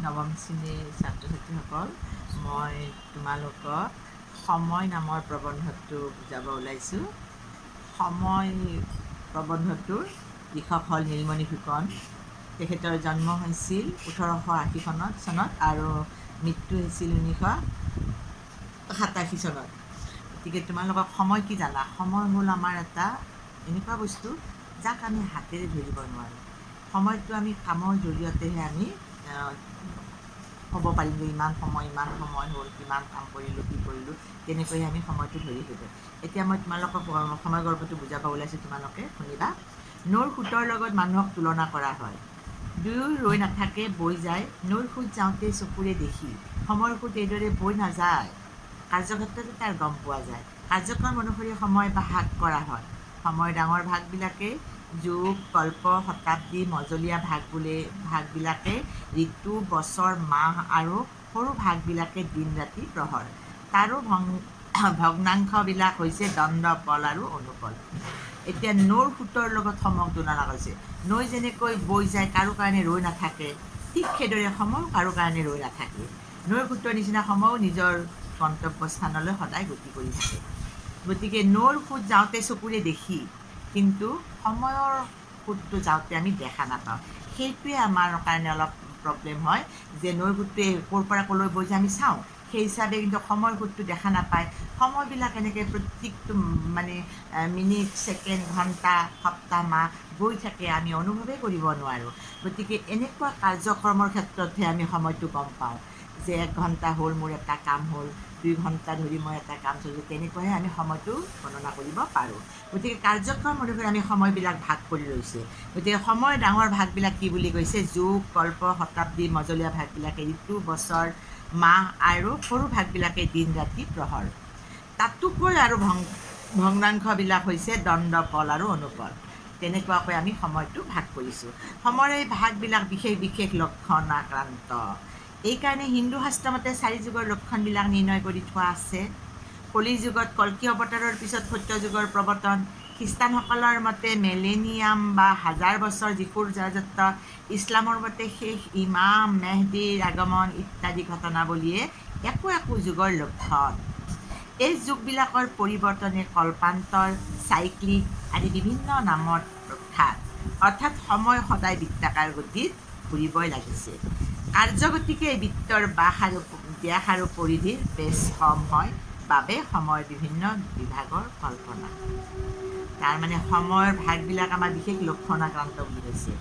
নৱম শ্ৰেণীৰ ছাত্ৰ ছাত্ৰীসকল, মই তোমালোকক সময় নামৰ প্ৰবন্ধটো বুজাব ওলাইছোঁ। সময় প্ৰবন্ধটোৰ লিখক হ'ল নীলমণি ফুকন। তেখেতৰ জন্ম হৈছিল 1880 চনত আৰু মৃত্যু হৈছিল 1987 চনত। গতিকে তোমালোকক সময় কি জানা? সময় হ'ল আমাৰ এটা এনেকুৱা বস্তু যাক আমি হাতেৰে ধৰিব নোৱাৰোঁ। সময়টো আমি কামৰ জৰিয়তেহে আমি ক'ব পাৰিম যে ইমান সময় হ'ল, কিমান কাম কৰিলোঁ, কি কৰিলোঁ, তেনেকৈয়ে আমি সময়টো ধৰি থাকোঁ। এতিয়া মই তোমালোকক সময় গল্পটো বুজাব ওলাইছোঁ, তোমালোকে শুনিবা। নৈৰ সোঁতৰ লগত মানুহক তুলনা কৰা হয়। দুয়ো ৰৈ নাথাকে, বৈ যায়। নৈৰ সোঁত যাওঁতে চকুৰে দেখি, সময়ৰ সোঁত এইদৰে বৈ নাযায়। কাৰ্যক্ষেত্ৰতে তাৰ গম পোৱা যায়। কাৰ্যক্ৰম অনুসৰি সময় ভাগ কৰা হয়। সময়ৰ ডাঙৰ ভাগবিলাকে যুগ, কল্প, শতাব্দী, মজলীয়া ভাগবিলাকে ঋতু, বছৰ, মাহ আৰু সৰু ভাগবিলাকে দিন, ৰাতি, প্ৰহৰ। তাৰো ভগ্নাংশবিলাক হৈছে দণ্ড, পল আৰু অনুপল। এতিয়া নৈৰ সোঁতৰ লগত সময়ক তুলনা কৰিছে। নৈ যেনেকৈ বৈ যায়, কাৰো কাৰণে ৰৈ নাথাকে, ঠিক সেইদৰে সময়ো কাৰো কাৰণে ৰৈ নাথাকে। নৈৰ সোঁতৰ নিচিনা সময়ো নিজৰ গন্তব্যস্থানলৈ সদায় গতি কৰি থাকে। গতিকে নৈৰ সোঁত যাওঁতে চকুৰে দেখি, কিন্তু সময়ৰ সোঁতটো যাওঁতে আমি দেখা নাপাওঁ। সেইটোৱে আমাৰ কাৰণে অলপ প্ৰব্লেম হয় যে নৈৰ সোঁতটোৱে ক'ৰ পৰা ক'লৈ বৈ যায় আমি চাওঁ, সেই হিচাপে কিন্তু সময়ৰ সোঁতটো দেখা নাপায়। সময়বিলাক এনেকৈ প্ৰত্যেকটো মিনিট, ছেকেণ্ড, ঘণ্টা, সপ্তাহ, মাহ গৈ থাকে, আমি অনুভৱেই কৰিব নোৱাৰোঁ। গতিকে এনেকুৱা কাৰ্যক্ৰমৰ ক্ষেত্ৰতহে আমি সময়টো গম পাওঁ যে 1 ঘণ্টা হ'ল, মোৰ এটা কাম হ'ল, 2 ঘণ্টা ধৰি মই এটা কাম চলিলোঁ, তেনেকৈহে আমি সময়টো গণনা কৰিব পাৰোঁ। গতিকে কাৰ্যক্ৰম অনুসৰি আমি সময়বিলাক ভাগ কৰি লৈছে। গতিকে সময়ৰ ডাঙৰ ভাগবিলাক কি বুলি কৈছে? যুগ, কল্প, শতাব্দী, মজলীয়া ভাগবিলাকে ঋতু, বছৰ, মাহ আৰু সৰু ভাগবিলাকে দিন, ৰাতি, প্ৰহৰ। তাতোকৈ আৰু ভগ্নাংশবিলাক হৈছে দণ্ড, পল আৰু অনুপল। তেনেকুৱাকৈ আমি সময়টো ভাগ কৰিছোঁ। সময়ৰ এই ভাগবিলাক বিশেষ বিশেষ লক্ষণাক্ৰান্ত। এইকাৰণে হিন্দু শাস্ত্ৰমতে 4 যুগৰ লক্ষণবিলাক নিৰ্ণয় কৰি থোৱা আছে। কলি যুগত কল্কি অৱতাৰৰ পিছত সত্য যুগৰ প্ৰৱৰ্তন। খ্ৰীষ্টানসকলৰ মতে মেলেনিয়াম বা 1000 বছৰ যীশুৰ ৰাজত্ব। ইছলামৰ মতে শেষ ইমাম মেহদীৰ আগমন ইত্যাদি ঘটনাৱলীয়ে একো একো যুগৰ লক্ষণ। এই যুগবিলাকৰ পৰিৱৰ্তনে কল্পান্তৰ, চাইক্লিক আদি বিভিন্ন নামত প্ৰখ্যাত। অৰ্থাৎ সময় সদায় বৃত্তাকাৰ গতিত ঘূৰিবই লাগিছে। কাৰ্যগতিকে এই বৃত্তৰ ব্যাস আৰু পৰিধিৰ বেছ কম হয় বাবে সময়ৰ বিভিন্ন বিভাগৰ কল্পনা। তাৰমানে সময়ৰ ভাগবিলাক আমাৰ বিশেষ লক্ষণাক্ৰান্ত বুলি কৈছে।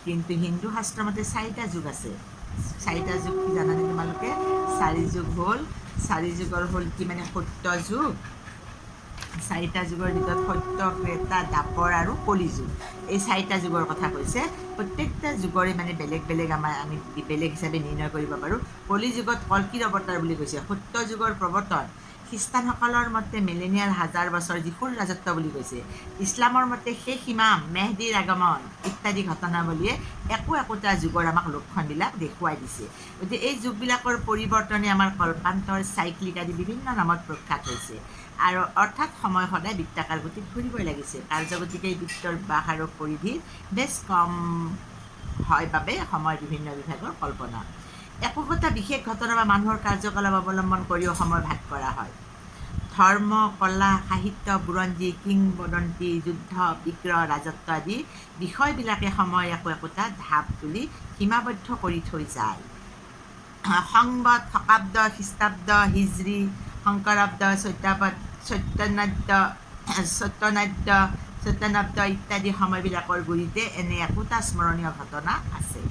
কিন্তু হিন্দু শাস্ত্ৰৰ মতে 4টা যুগ আছে। 4টা যুগ কি জানানে তোমালোকে? 4 যুগ হ'ল, 4 যুগৰ হ'ল কি সত্য যুগ। 4টা যুগৰ ভিতৰত সত্য, ত্ৰেতা, দ্বাপৰ আৰু কলি যুগ। এই 4টা যুগৰ কথা কৈছে। প্ৰত্যেকটা যুগৰে বেলেগ বেলেগ আমি বেলেগ হিচাপে নিৰ্ণয় কৰিব পাৰোঁ। কলি যুগত কল্কিৰ অৱতাৰ বুলি কৈছে। সত্য যুগৰ প্ৰৱৰ্তন। খ্ৰীষ্টানসকলৰ মতে মেলেনিয়াৰ 1000 বছৰ যীশুৰ ৰাজত্ব বুলি কৈছে। ইছলামৰ মতে শেষ ইমাম মেহদীৰ আগমন ইত্যাদি ঘটনাৱলীয়ে একো একোটা যুগৰ আমাক লক্ষণবিলাক দেখুৱাই দিছে। গতিকে এই যুগবিলাকৰ পৰিৱৰ্তনে আমাৰ কল্পান্তৰ, চাইক্লিক আদি বিভিন্ন নামত প্ৰখ্যাত হৈছে। আৰু অৰ্থাৎ সময় সদায় বৃত্তাকাৰ গতিত ঘূৰিবই লাগিছে। কাৰ্যগতিকে এই বৃত্তৰ ব্যাস আৰু পৰিধি বেছ কম হয় বাবে সময়ৰ বিভিন্ন বিভাগৰ কল্পনা। একোটা বিশেষ ঘটনা বা মানুহৰ কাৰ্যকলাপ অৱলম্বন কৰিও সময় ভাগ কৰা হয়। ধৰ্ম, কলা, সাহিত্য, বুৰঞ্জী, কিংবদন্তি, যুদ্ধ, বিগ্ৰহ, ৰাজত্ব আদি বিষয়বিলাকে সময়ৰ একো একোটা ঢাপ তুলি সীমাবদ্ধ কৰি থৈ যায়। সংবত, শকাব্দ, খ্ৰীষ্টাব্দ, হিজৰী, শংকৰাব্দ, চৈতন্যাব্দ ইত্যাদি সময়বিলাকৰ গুৰিতে এনে একোটা স্মৰণীয় ঘটনা আছে।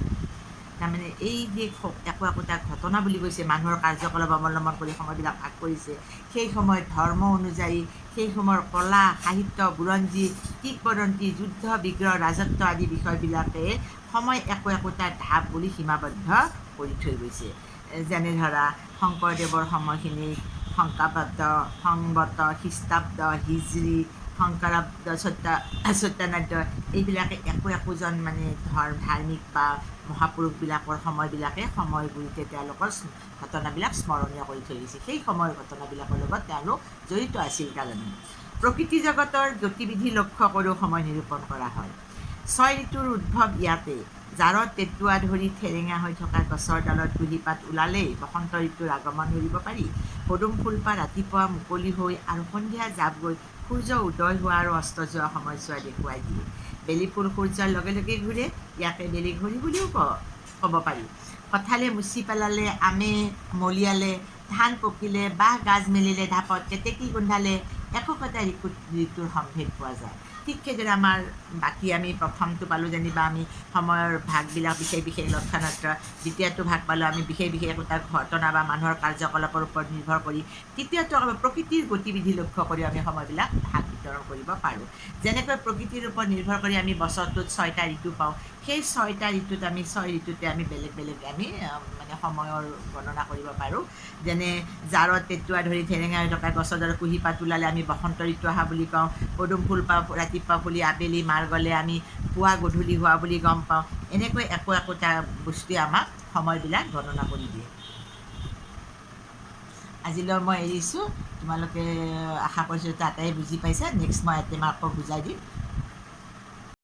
তাৰমানে এই যে একো একোটা ঘটনা বুলি কৈছে, মানুহৰ কাৰ্যকলাপ অৱলম্বন কৰি সময়বিলাক ভাগ কৰিছে। সেই সময়ত ধৰ্ম অনুযায়ী, সেই সময়ৰ কলা, সাহিত্য, বুৰঞ্জী, কিংবদন্তি, যুদ্ধ, বিগ্ৰহ, ৰাজত্ব আদি বিষয়বিলাকে সময় একো একোটা ঢাপ বুলি সীমাবদ্ধ কৰি থৈ গৈছে। যেনে ধৰা শংকৰদেৱৰ সময়খিনিক শংকাব্দ, সংবত, খ্ৰীষ্টাব্দ, হিজৰী, শংকৰাব্দ, চৈতন্যাব্দ এইবিলাকে একো একোজন ধাৰ্মিক বা মহাপুৰুষবিলাকৰ সময়বিলাকে সময় গুৰিতে তেওঁলোকৰ ঘটনাবিলাক স্মৰণীয় কৰি থৈ দিছে। সেই সময়ৰ ঘটনাবিলাকৰ লগত তেওঁলোক জড়িত আছিল কাৰণে। প্ৰকৃতি জগতৰ গতিবিধি লক্ষ্য কৰিও সময় নিৰূপণ কৰা হয়। 6 ঋতুৰ উদ্ভৱ ইয়াতে। জাৰত তেতুৱা ধৰি ঠেৰেঙা হৈ থকা গছৰ ডালত কুঁহিপাত ওলালেই বসন্ত ঋতুৰ আগমন ধৰিব পাৰি। পদুম ফুলপাহ ৰাতিপুৱা মুকলি হৈ আৰু সন্ধিয়া জাপ গৈ সূৰ্য উদয় হোৱা আৰু অস্ত যোৱা সময়ছোৱা দেখুৱাই দিয়ে। বেলি ফুল সূৰ্যৰ লগে লগে ঘূৰে, ইয়াকে বেলি ঘড়ী বুলিও ক'ব পাৰি। কঁঠালে মুচি পেলালে, আমে মলিয়ালে, ধান পকিলে, বাঁহ গাজ মেলিলে, ঢাপত কেতেকী গোন্ধালে, একোটা ঋতুৰ সম্ভেদ পোৱা যায়। ঠিক সেইদৰে আমাৰ বাকী আমি প্ৰথমটো পালোঁ যেনিবা আমি সময়ৰ ভাগবিলাক বিশেষ বিশেষ লক্ষণাৰ্থ, দ্বিতীয়টো ভাগ পালোঁ আমি বিশেষ বিশেষ একোটা ঘটনা বা মানুহৰ কাৰ্যকলাপৰ ওপৰত নিৰ্ভৰ কৰি, তৃতীয়টো আমাৰ প্ৰকৃতিৰ গতিবিধি লক্ষ্য কৰি আমি সময়বিলাক ভাগ বিতৰণ কৰিব পাৰোঁ। যেনেকৈ প্ৰকৃতিৰ ওপৰত নিৰ্ভৰ কৰি আমি বছৰটোত 6টা ঋতু পাওঁ, সেই 6টা ঋতুত আমি 6 ঋতুতে আমি বেলেগ বেলেগ আমি মানে সময়ৰ গণনা কৰিব পাৰোঁ। যেনে জাৰত তেতুৱা ধৰি ঠেৰেঙা হৈ থকা গছৰ ডালত কুঁহিপাত ওলালে আমি বসন্ত ঋতু অহা বুলি কওঁ। পদুম ফুলপাহ ৰাতিপুৱা ফুলি আবেলি মাৰ গ'লে আমি পুৱা গধূলি হোৱা বুলি গম পাওঁ। এনেকৈ একোটা বস্তুৱে আমাক সময়বিলাক গণনা কৰি দিয়ে। আজিলৈ মই এৰিছোঁ। তোমালোকে আশা কৰিছোঁ তাতে বুজি পাইছা। নেক্সট মই আকৌ বুজাই দিম।